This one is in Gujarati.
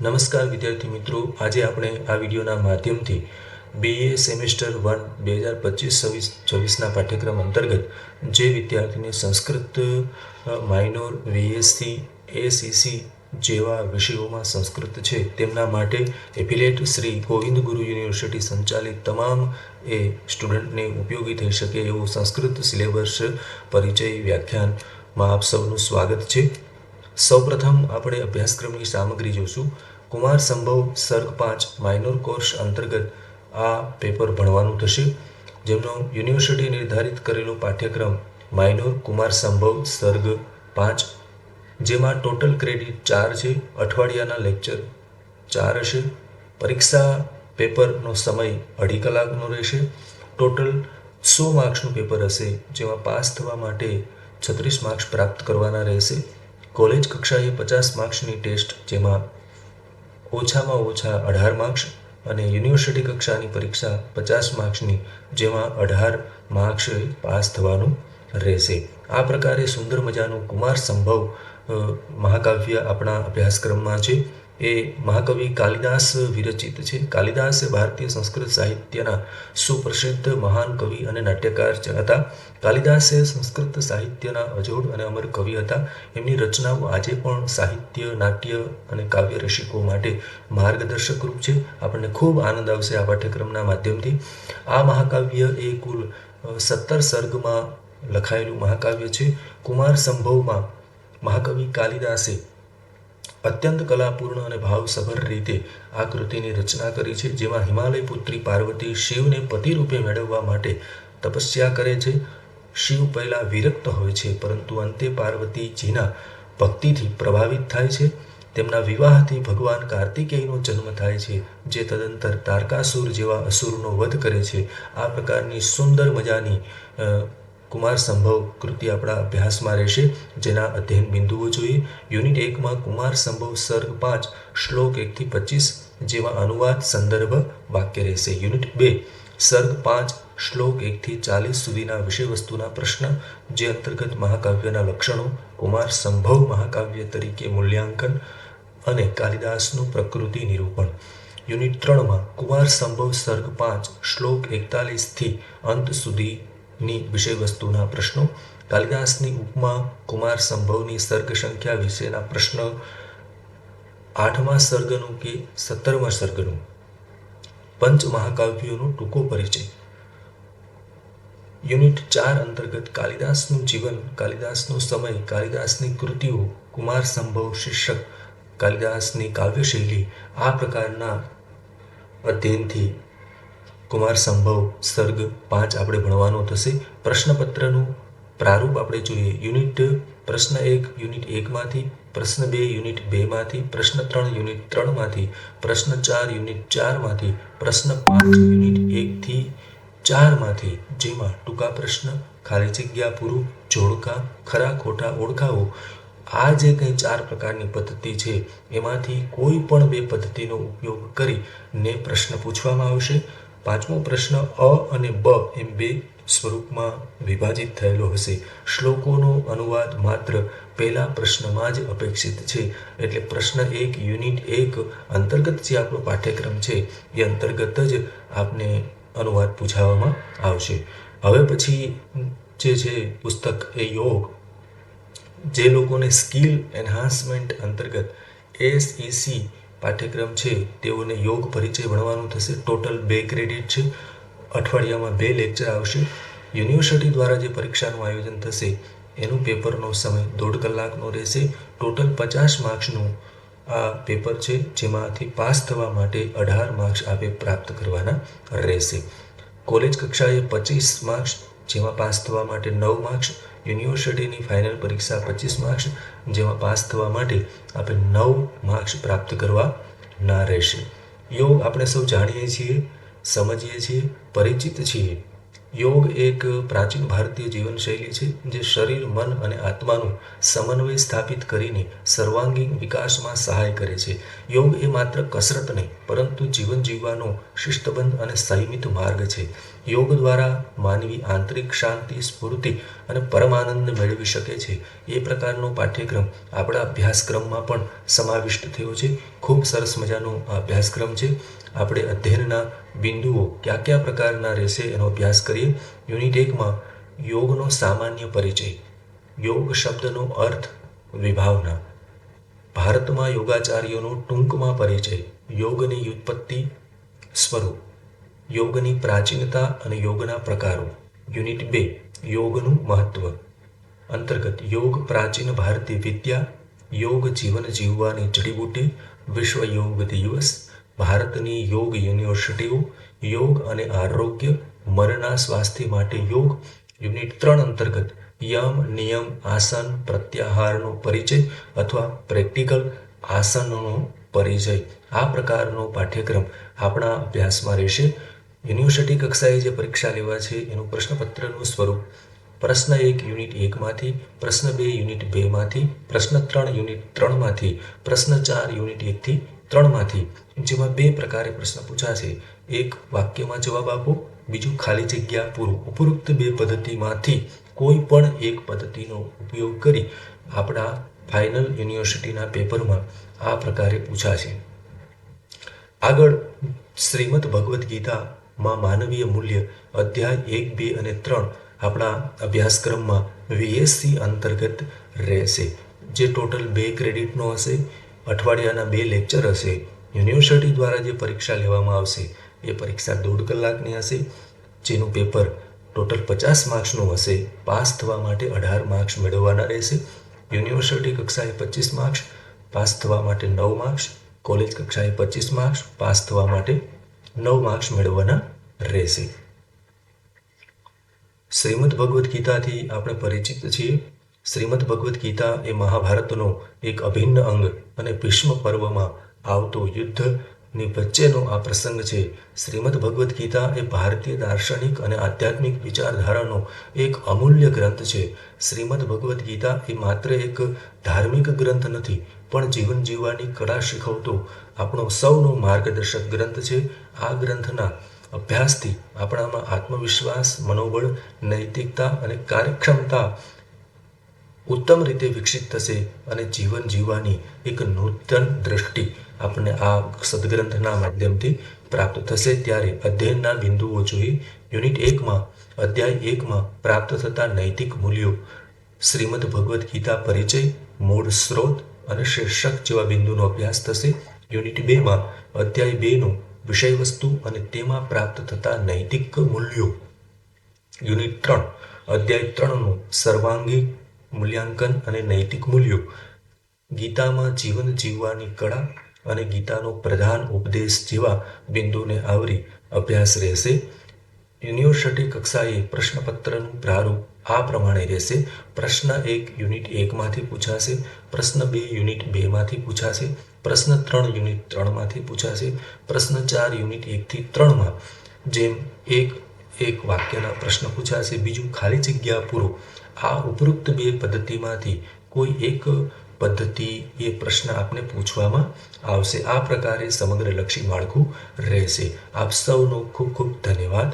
નમસ્કાર વિદ્યાર્થી મિત્રો, આજે આપણે આ વિડીયોના માધ્યમથી BA સેમેસ્ટર 1 2025-26ના પાઠ્યક્રમ અંતર્ગત જે વિદ્યાર્થીને સંસ્કૃત માઇનોર, VSc, ACC જેવા વિષયોમાં સંસ્કૃત છે તેમના માટે એફિલિએટ શ્રી ગોવિંદ ગુરુ યુનિવર્સિટી સંચાલિત તમામ એ સ્ટુડન્ટને ઉપયોગી થઈ શકે એવું સંસ્કૃત સિલેબસ પરિચય વ્યાખ્યાનમાં આપ સૌનું સ્વાગત છે। સૌપ્રથમ આપણે અભ્યાસક્રમની સામગ્રી જોશું। કુમાર સંભવ સર્ગ 5 માઇનોર કોર્સ અંતર્ગત આ પેપર ભણવાનું થશે, જેમનો યુનિવર્સિટી નિર્ધારિત કરેલો પાઠ્યક્રમ માઇનોર કુમાર સંભવ સર્ગ 5, જેમાં ટોટલ ક્રેડિટ 4 છે। અઠવાડિયાના લેક્ચર 4 હશે। પરીક્ષા પેપરનો સમય 2.5 કલાકનો રહેશે। ટોટલ 100 માર્ક્સનું પેપર હશે, જેમાં પાસ થવા માટે 36 માર્ક્સ પ્રાપ્ત કરવાના રહેશે। કોલેજ કક્ષાએ 50 માર્ક્સની ટેસ્ટ, જેમાં ઓછામાં ઓછા 18 માર્ક્સ, અને યુનિવર્સિટી કક્ષાની પરીક્ષા 50 માર્ક્સની, જેમાં 18 માર્ક્સ પાસ થવાનું રહેશે। આ પ્રકારે સુંદર મજાનું કુમાર સંભવ મહાકાવ્ય આપણા અભ્યાસક્રમમાં છે। એ મહાકવિ કાલિદાસ વિરચિત છે। કાલિદાસ ભારતીય સંસ્કૃત સાહિત્યના સુપ્રસિદ્ધ મહાન કવિ અને નાટ્યકાર હતા। કાલિદાસ સંસ્કૃત સાહિત્યના અજોડ અને અમર કવિ હતા। એમની રચનાઓ આજે પણ સાહિત્ય, નાટ્ય અને કાવ્ય રસિકો માટે માર્ગદર્શક રૂપ છે। આપણને ખૂબ આનંદ આવશે આ પાઠ્યક્રમના માધ્યમથી। આ મહાકાવ્ય એ કુલ 17 સર્ગમાં લખાયેલું મહાકાવ્ય છે। કુમાર સંભવમાં મહાકવિ કાલિદાસે અત્યંત કલાપૂર્ણ અને ભાવસભર રીતે આ કૃતિની રચના કરી છે, જેમાં હિમાલય પુત્રી પાર્વતી શિવને પતિ રૂપે મેળવવા માટે તપસ્યા કરે છે। શિવ પહેલા વિરક્ત હોય છે, પરંતુ અંતે પાર્વતીજીના ભક્તિથી પ્રભાવિત થાય છે। તેમના વિવાહથી ભગવાન કાર્તિકેયનો જન્મ થાય છે, જે તદંતર તારકાસુર જેવા અસુરનો વધ કરે છે। આ પ્રકારની સુંદર મજાની કુમાર સંભવ કૃતિ આપણા અભ્યાસમાં રહેશે, જેના અધ્યયન બિંદુઓ જોઈએ। યુનિટ 1માં કુમાર સંભવ સર્ગ 5 શ્લોક 1 થી 25 જેવા અનુવાદ, સંદર્ભ, વાક્ય રહેશે। યુનિટ 2 સર્ગ 5 શ્લોક 1 થી 40 સુધીના વિષયવસ્તુના પ્રશ્ન, જે અંતર્ગત મહાકાવ્યના લક્ષણો, કુમાર સંભવ મહાકાવ્ય તરીકે મૂલ્યાંકન અને કાલિદાસનું પ્રકૃતિ નિરૂપણ। યુનિટ 3માં કુમાર સંભવ સર્ગ 5 શ્લોક 41 થી અંત સુધીની વિષયવસ્તુના પ્રશ્નો, કાલિદાસની ઉપમા, કુમાર સંભવની સર્ગ સંખ્યા વિશેના પ્રશ્ન, 8મા સર્ગનું કે 17મા સર્ગનું પંચ મહાકાવ્યોનો ટૂંકો પરિચય। યુનિટ 4 અંતર્ગત કાલિદાસનું જીવન, કાલિદાસનો સમય, કાલિદાસની કૃતિઓ, કુમાર સંભવ શીર્ષક, કાલિદાસની કાવ્યશૈલી, આ પ્રકારના અધ્યયનથી કુમાર સંભવ સર્ગ 5 આપણે ભણવાનો થશે। પ્રશ્નપત્રનું પ્રારૂપ આપણે જોઈએ। યુનિટ પ્રશ્ન 1 યુનિટ 1માંથી, પ્રશ્ન 2 યુનિટ 2માંથી, પ્રશ્ન 3 યુનિટ 3માંથી, પ્રશ્ન 4 યુનિટ 4માંથી, પ્રશ્ન 5 યુનિટ 1 થી 4માંથી, જેમાં ટૂંકા પ્રશ્ન, ખાલી જગ્યા પૂરું, જોડકા, ખરા ખોટા ઓળખાવો, આ જે કંઈ 4 પ્રકારની પદ્ધતિ છે, એમાંથી કોઈ પણ 2 પદ્ધતિનો ઉપયોગ કરીને પ્રશ્ન પૂછવામાં આવશે। 5મો પ્રશ્ન અ અને બ એમ 2 સ્વરૂપમાં વિભાજિત થયેલો હશે। શ્લોકોનો અનુવાદ માત્ર પહેલા પ્રશ્નમાં જ અપેક્ષિત છે, એટલે પ્રશ્ન 1 યુનિટ 1 અંતર્ગત જે આપણો પાઠ્યક્રમ છે એ અંતર્ગત જ આપને અનુવાદ પૂછાવામાં આવશે। હવે પછી જે છે પુસ્તક એ યોગ, જે લોકોને સ્કિલ એન્હાન્સમેન્ટ અંતર્ગત SEC પાઠ્યક્રમ છે, તેઓને યોગ પરિચય ભણવાનું થશે। ટોટલ 2 ક્રેડિટ છે। અઠવાડિયામાં 2 લેક્ચર આવશે। યુનિવર્સિટી દ્વારા જે પરીક્ષાનું આયોજન થશે એનું પેપરનો સમય 1.5 કલાકનો રહેશે। ટોટલ 50 માર્ક્સનું આ પેપર છે, જેમાંથી પાસ થવા માટે 18 માર્ક્સ આપે પ્રાપ્ત કરવાના રહેશે। કોલેજ કક્ષાએ 25 માર્ક્સ, જેમાં પાસ થવા માટે 9 માર્ક્સ, યુનિવર્સિટીની ફાઇનલ પરીક્ષા 25 માર્ક્સ, જેમાં પાસ થવા માટે આપણે 9 માર્ક્સ પ્રાપ્ત કરવાના રહેશે। યોગ આપણે સૌ જાણીએ છીએ, સમજીએ છીએ, પરિચિત છીએ। યોગ એક પ્રાચીન ભારતીય જીવનશૈલી છે, જે શરીર, મન અને આત્માનું સમન્વય સ્થાપિત કરીને સર્વાંગીણ વિકાસમાં સહાય કરે છે। યોગ એ માત્ર કસરત નહીં, પરંતુ જીવન જીવવાનો શિસ્તબદ્ધ અને સંયમિત માર્ગ છે। યોગ દ્વારા માનવી આંતરિક શાંતિ, સ્ફૂર્તિ અને પરમાનંદ મેળવી શકે છે. એ પ્રકારનો પાઠ્યક્રમ આપણા અભ્યાસક્રમમાં પણ સમાવિષ્ટ થયો છે. ખૂબ સરસ મજાનો અભ્યાસક્રમ છે. આપણે અધ્યયનના બિંદુઓ કયા કયા પ્રકારના રહેશે એનો અભ્યાસ કરીએ. યુનિટ 1માં યોગનો સામાન્ય પરિચય, યોગ શબ્દનો અર્થ, વિભાવના, ભારતમાં યોગાચાર્યોનો ટૂંકમાં પરિચય, યોગની વ્યુત્પત્તિ, સ્વરૂપ, યોગની પ્રાચીનતા અને યોગના પ્રકારો. યુનિટ 2 યોગનું મહત્વ અંતર્ગત યોગ પ્રાચીન ભારતીય વિદ્યા, યોગ જીવન જીવવાની જડીબુટી, વિશ્વ યોગ દિવસ, ભારતની યોગ યુનિવર્સિટીઓ, યોગ અને આરોગ્ય, મનના સ્વાસ્થ્ય માટે યોગ. યુનિટ 3 અંતર્ગત યમ, નિયમ, આસન, પ્રત્યાહારનો પરિચય અથવા પ્રેક્ટિકલ આસનનો પરિચય. આ પ્રકારનો પાઠ્યક્રમ આપણા અભ્યાસમાં રહેશે. યુનિવર્સિટી કક્ષાએ જે પરીક્ષા લેવા છે એનું પ્રશ્નપત્રનું સ્વરૂપ: પ્રશ્ન 1 યુનિટ 1માંથી, પ્રશ્ન 2 યુનિટ 2માંથી, પ્રશ્ન 3 યુનિટ 3માંથી, પ્રશ્ન 4 યુનિટ 1થી 3માંથી, જેમાં 2 પ્રકારે પ્રશ્ન પૂછાશે. એક, વાક્યમાં જવાબ આપો, બીજું ખાલી જગ્યા પૂરો. ઉપરોક્ત 2 પદ્ધતિમાંથી કોઈ પણ એક પદ્ધતિનો ઉપયોગ કરી આપણા ફાઇનલ યુનિવર્સિટીના પેપરમાં આ પ્રકારે પૂછાશે. આગળ શ્રીમદ ભગવદ્ ગીતામાં માનવીય મૂલ્ય અધ્યાય 1, 2 અને 3 આપણા અભ્યાસક્રમમાં VSC અંતર્ગત રહેશે, જે ટોટલ 2 ક્રેડિટનો હશે. અઠવાડિયાના 2 લેક્ચર હશે. યુનિવર્સિટી દ્વારા જે પરીક્ષા લેવામાં આવશે એ પરીક્ષા 1.5 કલાકની હશે, જેનું પેપર ટોટલ 50 માર્ક્સનું હશે. પાસ થવા માટે 18 માર્ક્સ મેળવવાના રહેશે. યુનિવર્સિટી કક્ષાએ 25 માર્ક્સ, પાસ થવા માટે 9 માર્ક્સ, કોલેજ કક્ષાએ 25 માર્ક્સ, પાસ થવા માટે 9 માર્ક્સ મેળવવાના રહેશે. શ્રીમદ ભગવદ્ ગીતાથી આપણે પરિચિત છીએ. શ્રીમદ ભગવદ્ ગીતા એ મહાભારતનો એક અભિન્ન અંગ અને ભીષ્મ પર્વમાં આવતો યુદ્ધની વચ્ચેનો આ પ્રસંગ છે. શ્રીમદ ભગવદ્ ગીતા એ ભારતીય દાર્શનિક અને આધ્યાત્મિક વિચારધારાનો એક અમૂલ્ય ગ્રંથ છે. શ્રીમદ ભગવદ્ ગીતા એ માત્ર એક ધાર્મિક ગ્રંથ નથી, પણ જીવન જીવવાની કળા શીખવતો આપણો સૌનો માર્ગદર્શક ગ્રંથ છે. આ ગ્રંથના અભ્યાસથી આપણામાં આત્મવિશ્વાસ, મનોબળ, નૈતિકતા અને કાર્યક્ષમતા ઉત્તમ રીતે વિકસિત થશે અને જીવન જીવવાની એક નૂતન દ્રષ્ટિ આપણને આ સદગ્રંથના માધ્યમથી પ્રાપ્ત થશે. ત્યારે અધ્યયનના બિંદુઓ જોઈએ. યુનિટ 1માં અધ્યાય 1માં પ્રાપ્ત થતા નૈતિક મૂલ્યો, શ્રીમદ ભગવદ્ ગીતા પરિચય, મૂળ સ્ત્રોત અને શીર્ષક જેવા બિંદુનો અભ્યાસ થશે. યુનિટ 2માં અધ્યાય 2નું વિષયવસ્તુ અને તેમાં પ્રાપ્ત થતા નૈતિક મૂલ્યો. યુનિટ 3 અધ્યાય 3નું સર્વાંગી મૂલ્યાંકન અને નૈતિક મૂલ્યો. ગીતામાં જીવન જીવવાની કળા અને ગીતાનો પ્રધાન ઉપદેશ જેવા બિંદુને આવરી અભ્યાસ રહેશે. યુનિવર્સિટી કક્ષાએ પ્રશ્નપત્રનું પ્રારૂપ આ પ્રમાણે રહેશે. પ્રશ્ન 1 યુનિટ 1માંથી પૂછાશે, પ્રશ્ન 2 યુનિટ 2માંથી પૂછાશે, પ્રશ્ન 3 યુનિટ 3માંથી પૂછાશે, પ્રશ્ન 4 યુનિટ 1થી 3માં જેમ એક વાક્યના પ્રશ્ન પૂછાશે, બીજું ખાલી જગ્યા પૂરો. આ ઉપરોક્ત 2 પદ્ધતિમાંથી કોઈ એક પદ્ધતિ એ પ્રશ્ન આપને પૂછવામાં આવશે. આ પ્રકારે સમગ્ર લક્ષી માળખું રહેશે. આપ સૌનો ખૂબ ખૂબ ધન્યવાદ.